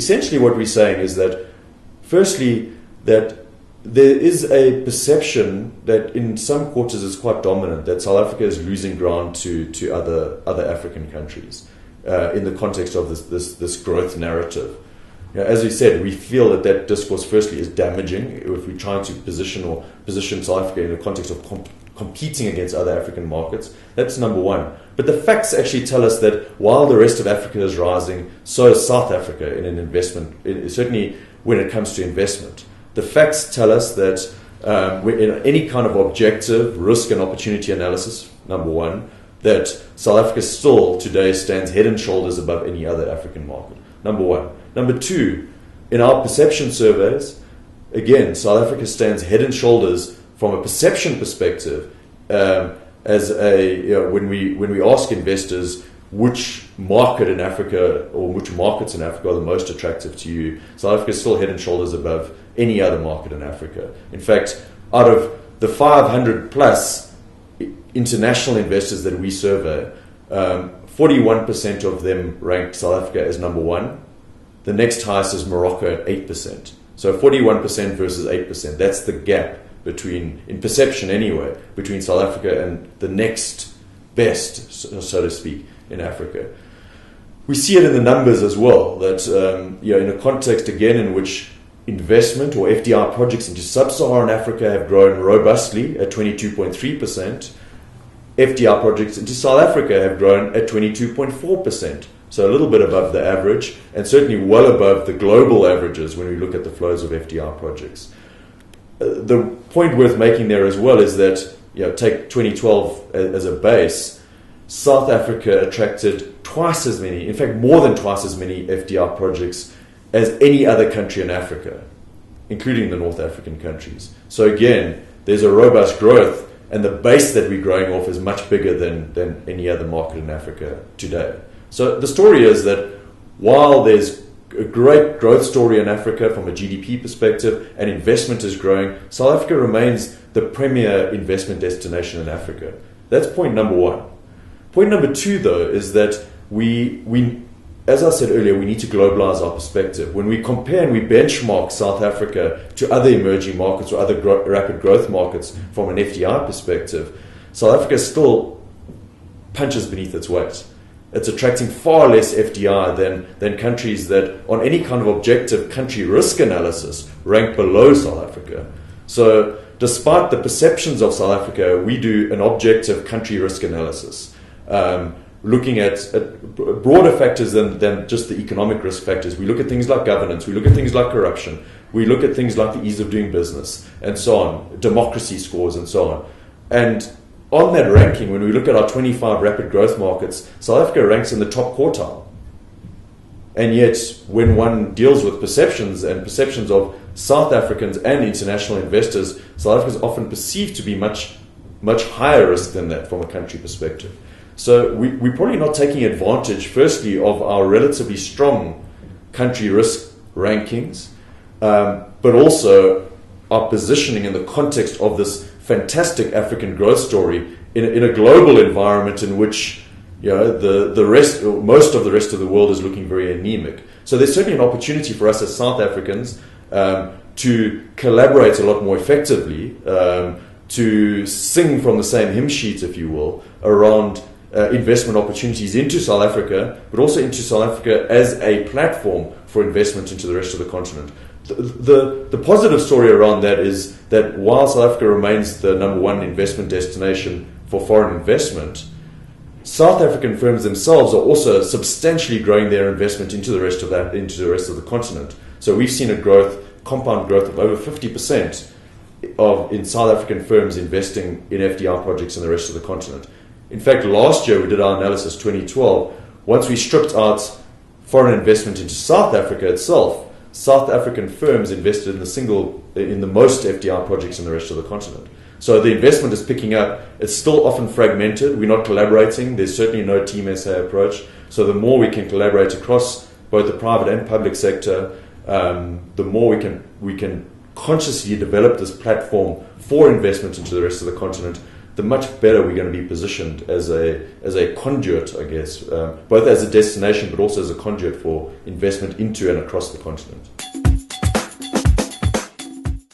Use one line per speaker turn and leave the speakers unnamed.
essentially what we're saying is that, firstly, that there is a perception that in some quarters is quite dominant that South Africa is losing ground to other African countries in the context of this growth narrative. As we said, we feel that discourse, firstly, is damaging if we're trying to position South Africa in the context of competing against other African markets. That's number one. But the facts actually tell us that while the rest of Africa is rising, so is South Africa in an investment, certainly when it comes to investment. The facts tell us that in any kind of objective risk and opportunity analysis, number one, that South Africa still today stands head and shoulders above any other African market. Number one. Number two, in our perception surveys, again, South Africa stands head and shoulders from a perception perspective when we ask investors which market in Africa or which markets in Africa are the most attractive to you, South Africa is still head and shoulders above any other market in Africa. In fact, out of the 500 plus international investors that we survey, 41% of them ranked South Africa as number one. The next highest is Morocco at 8%. So 41% versus 8%. That's the gap between, in perception anyway, between South Africa and the next best, so to speak, in Africa. We see it in the numbers as well, that in a context, again, in which investment or FDI projects into sub-Saharan Africa have grown robustly at 22.3%, FDI projects into South Africa have grown at 22.4%. So a little bit above the average, and certainly well above the global averages when we look at the flows of FDI projects. The point worth making there as well is that, take 2012 as a base, South Africa attracted twice as many, in fact more than twice as many FDI projects as any other country in Africa, including the North African countries. So again, there's a robust growth, and the base that we're growing off is much bigger than any other market in Africa today. So the story is that while there's a great growth story in Africa from a GDP perspective and investment is growing, South Africa remains the premier investment destination in Africa. That's point number one. Point number two, though, is that we as I said earlier, we need to globalize our perspective. When we compare and we benchmark South Africa to other emerging markets or other rapid growth markets from an FDI perspective, South Africa still punches beneath its weight. It's attracting far less FDI than countries that, on any kind of objective country risk analysis, rank below South Africa. So despite the perceptions of South Africa, we do an objective country risk analysis, looking at broader factors than just the economic risk factors. We look at things like governance, we look at things like corruption, we look at things like the ease of doing business, and so on, democracy scores, and so on. And on that ranking, when we look at our 25 rapid growth markets, South Africa ranks in the top quartile. And yet, when one deals with perceptions of South Africans and international investors, South Africa is often perceived to be much, much higher risk than that from a country perspective. So we're probably not taking advantage, firstly, of our relatively strong country risk rankings, but also our positioning in the context of this fantastic African growth story in a global environment in which most of the rest of the world is looking very anemic. So there's certainly an opportunity for us as South Africans to collaborate a lot more effectively, to sing from the same hymn sheet, if you will, around investment opportunities into South Africa, but also into South Africa as a platform for investment into the rest of the continent. The positive story around that is that while South Africa remains the number one investment destination for foreign investment, South African firms themselves are also substantially growing their investment into the rest of the continent. So we've seen compound growth of over 50% in South African firms investing in FDI projects in the rest of the continent. In fact, last year we did our analysis, 2012. Once we stripped out foreign investment into South Africa itself, South African firms invested in the most FDI projects in the rest of the continent. So the investment is picking up. It's still often fragmented. We're not collaborating. There's certainly no Team SA approach. So the more we can collaborate across both the private and public sector, the more we can consciously develop this platform for investment into the rest of the continent, the much better we're going to be positioned as a conduit, I guess, both as a destination but also as a conduit for investment into and across the continent.